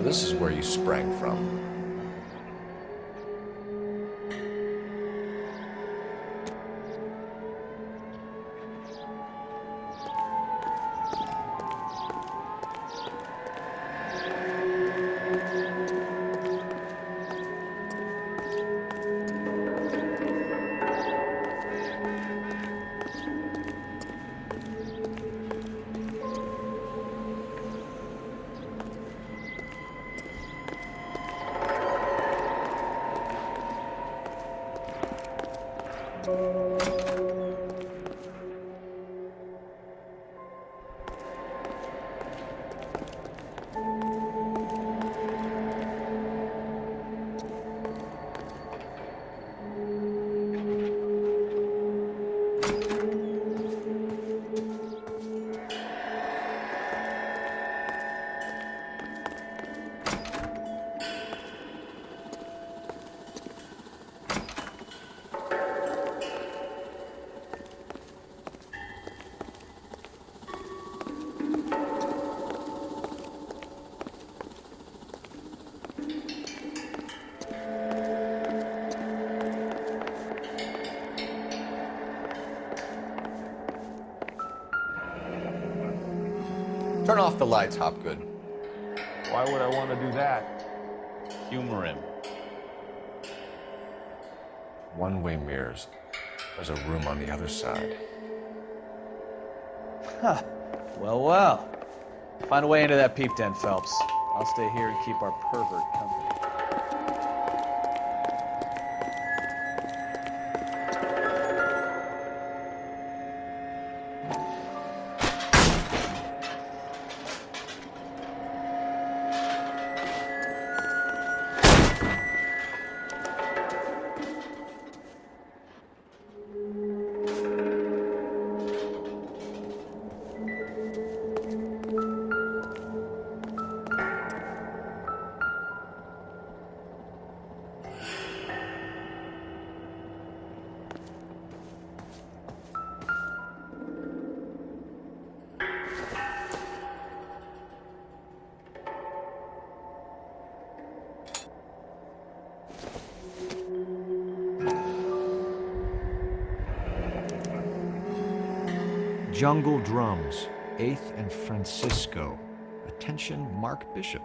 this is where you sprang from. Turn off the lights, Hauppauge. Why would I want to do that? Humor him. One-way mirrors. There's a room on the other side. Huh. Well, well. Find a way into that peep den, Phelps. I'll stay here and keep our pervert company. Jungle Drums, 8th and Francisco. Attention, Mark Bishop.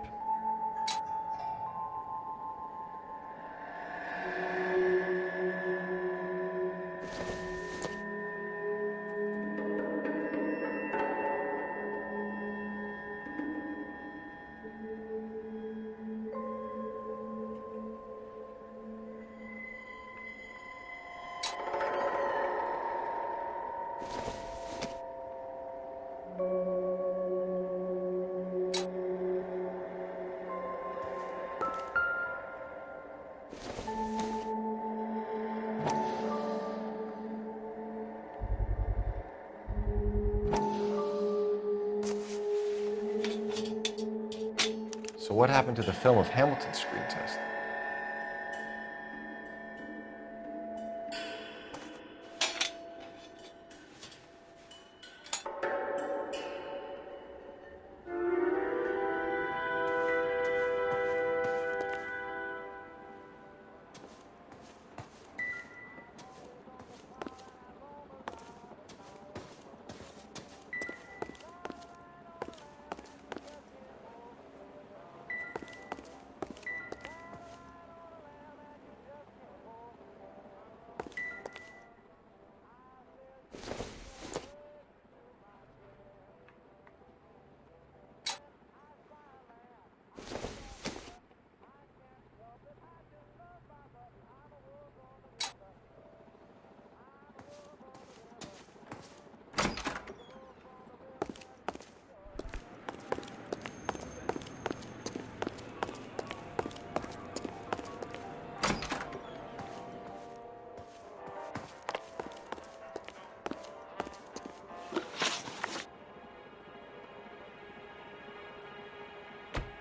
So what happened to the film of Hamilton's screen test?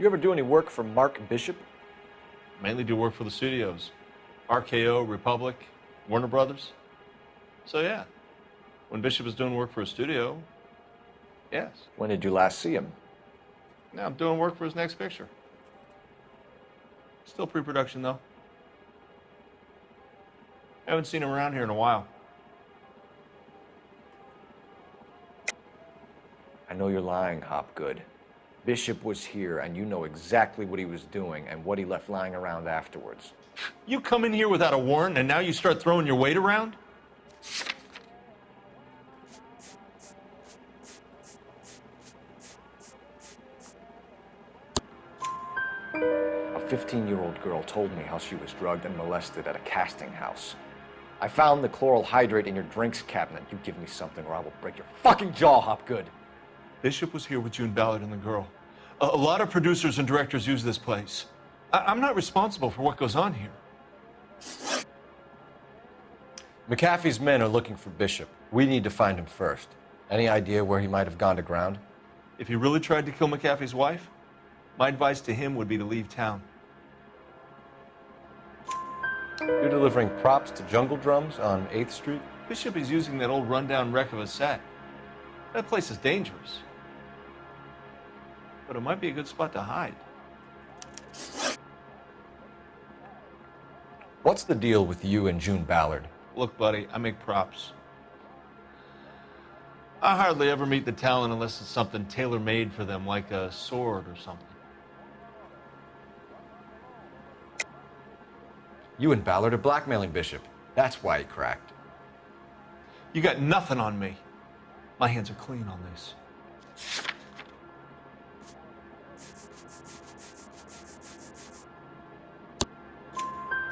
You ever do any work for Mark Bishop? Mainly do work for the studios. RKO, Republic, Warner Brothers. So yeah, when Bishop was doing work for a studio, yes. When did you last see him? Now I'm doing work for his next picture. Still pre-production, though. Haven't seen him around here in a while. I know you're lying, Hopgood. Bishop was here, and you know exactly what he was doing and what he left lying around afterwards. You come in here without a warrant, and now you start throwing your weight around? A 15-year-old girl told me how she was drugged and molested at a casting house. I found the chloral hydrate in your drinks cabinet. You give me something or I will break your fucking jaw, Hopgood. Bishop was here with June Ballard and the girl. A lot of producers and directors use this place. I'm not responsible for what goes on here. McAfee's men are looking for Bishop. We need to find him first. Any idea where he might have gone to ground? If he really tried to kill McAfee's wife, my advice to him would be to leave town. You're delivering props to Jungle Drums on 8th Street? Bishop is using that old rundown wreck of a set. That place is dangerous. But it might be a good spot to hide. What's the deal with you and June Ballard? Look, buddy, I make props. I hardly ever meet the talent unless it's something tailor-made for them, like a sword or something. You and Ballard are blackmailing Bishop. That's why he cracked. You got nothing on me. My hands are clean on this.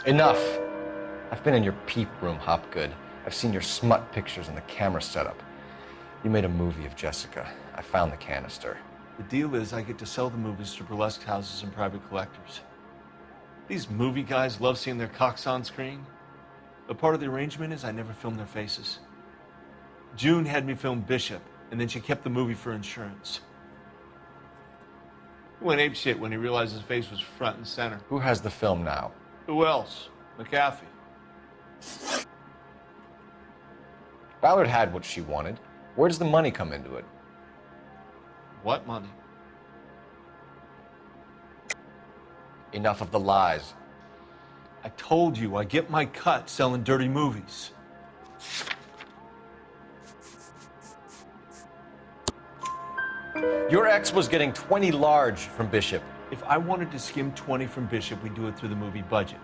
Enough. I've been in your peep room, Hopgood. I've seen your smut pictures and the camera setup. You made a movie of Jessica. I found the canister. The deal is I get to sell the movies to burlesque houses and private collectors. These movie guys love seeing their cocks on screen. But part of the arrangement is I never film their faces. June had me film Bishop, and then she kept the movie for insurance. He went apeshit when he realized his face was front and center. Who has the film now? Who else? McAfee. Ballard had what she wanted. Where does the money come into it? What money? Enough of the lies. I told you, I get my cut selling dirty movies. Your ex was getting 20 large from Bishop. If I wanted to skim 20 from Bishop, we'd do it through the movie budget.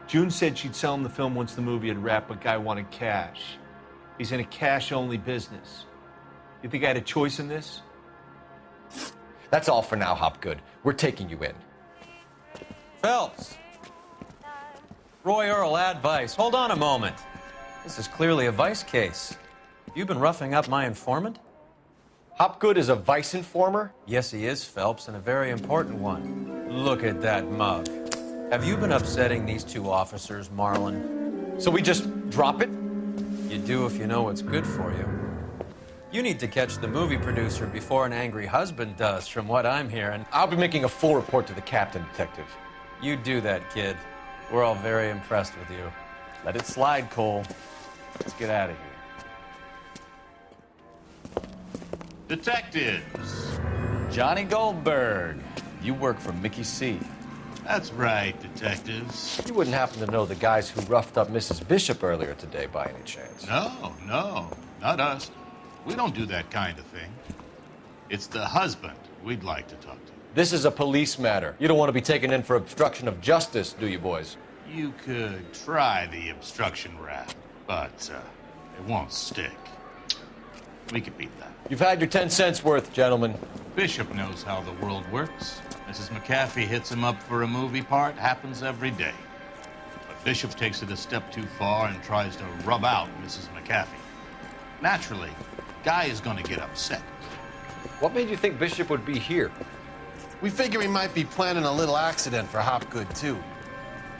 June said she'd sell him the film once the movie had wrapped, but Guy wanted cash. He's in a cash-only business. You think I had a choice in this? That's all for now, Hopgood. We're taking you in. Phelps. Roy Earl, ad vice. Hold on a moment. This is clearly a vice case. You've been roughing up my informant? Hopgood is a vice informer? Yes, he is, Phelps, and a very important one. Look at that mug. Have you been upsetting these two officers, Marlin? So we just drop it? You do if you know what's good for you. You need to catch the movie producer before an angry husband does, from what I'm hearing. I'll be making a full report to the captain, detective. You do that, kid. We're all very impressed with you. Let it slide, Cole. Let's get out of here. Detectives. Johnny Goldberg. You work for Mickey C. That's right, detectives. You wouldn't happen to know the guys who roughed up Mrs. Bishop earlier today by any chance? No, not us. We don't do that kind of thing. It's the husband we'd like to talk to. This is a police matter. You don't want to be taken in for obstruction of justice, do you, boys? You could try the obstruction rap, but it won't stick. We could beat that. You've had your 10 cents worth, gentlemen. Bishop knows how the world works. Mrs. McAfee hits him up for a movie part. Happens every day. But Bishop takes it a step too far and tries to rub out Mrs. McAfee. Naturally, Guy is going to get upset. What made you think Bishop would be here? We figure he might be planning a little accident for Hopgood, too.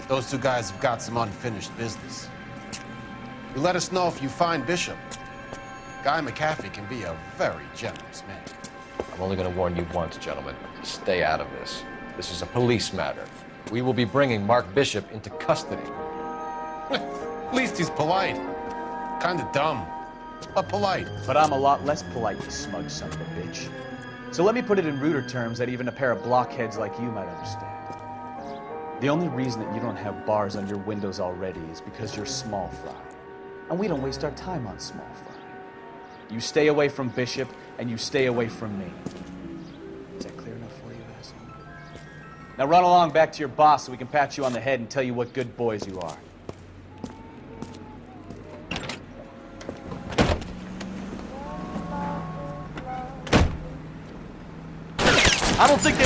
Those two guys have got some unfinished business. You let us know if you find Bishop. Guy McAfee can be a very generous man. I'm only going to warn you once, gentlemen. Stay out of this. This is a police matter. We will be bringing Mark Bishop into custody. At least he's polite. Kind of dumb, but polite. But I'm a lot less polite, you smug son of a bitch. So let me put it in ruder terms that even a pair of blockheads like you might understand. The only reason that you don't have bars on your windows already is because you're small fry. And we don't waste our time on small fry. You stay away from Bishop, and you stay away from me. Is that clear enough for you, asshole? Now run along back to your boss so we can pat you on the head and tell you what good boys you are. I don't think they...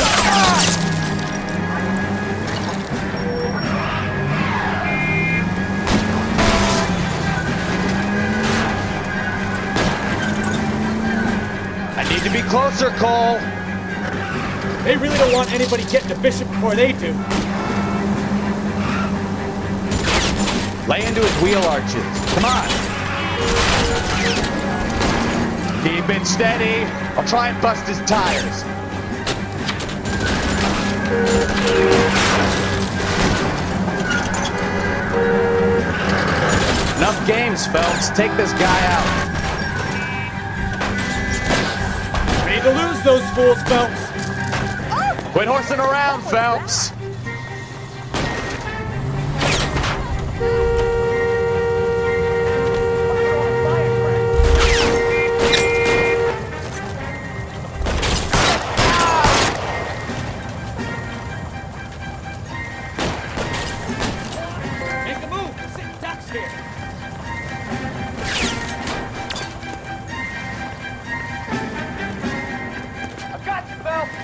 I need to be closer, Cole. They really don't want anybody getting to Bishop before they do. Lay into his wheel arches. Come on. Keep it steady. I'll try and bust his tires. Enough games, Phelps. Take this guy out. Ready to lose those fools, Phelps. Quit horsing around, Phelps. Make a move. We're sitting ducks here. I've got you, Phelps.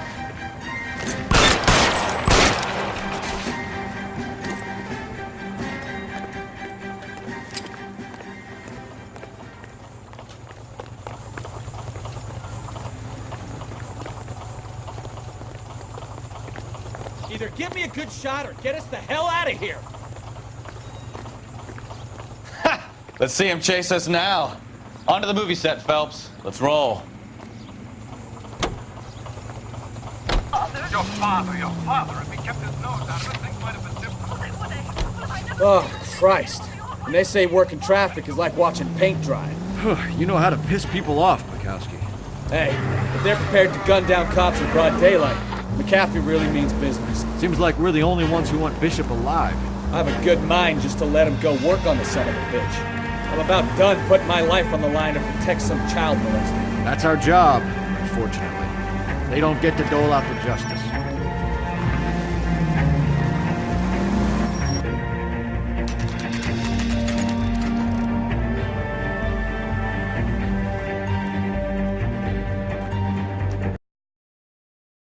Either give me a good shot or get us the hell out of here. Let's see him chase us now. On to the movie set, Phelps. Let's roll. Your father, if he kept his nose out of it, things might have been different. Oh, Christ. And they say working traffic is like watching paint dry. You know how to piss people off, Bukowski. Hey, if they're prepared to gun down cops in broad daylight, McAfee really means business. Seems like we're the only ones who want Bishop alive. I have a good mind just to let him go work on the son of a bitch. I'm about done putting my life on the line to protect some child molester. That's our job, unfortunately. They don't get to dole out the justice.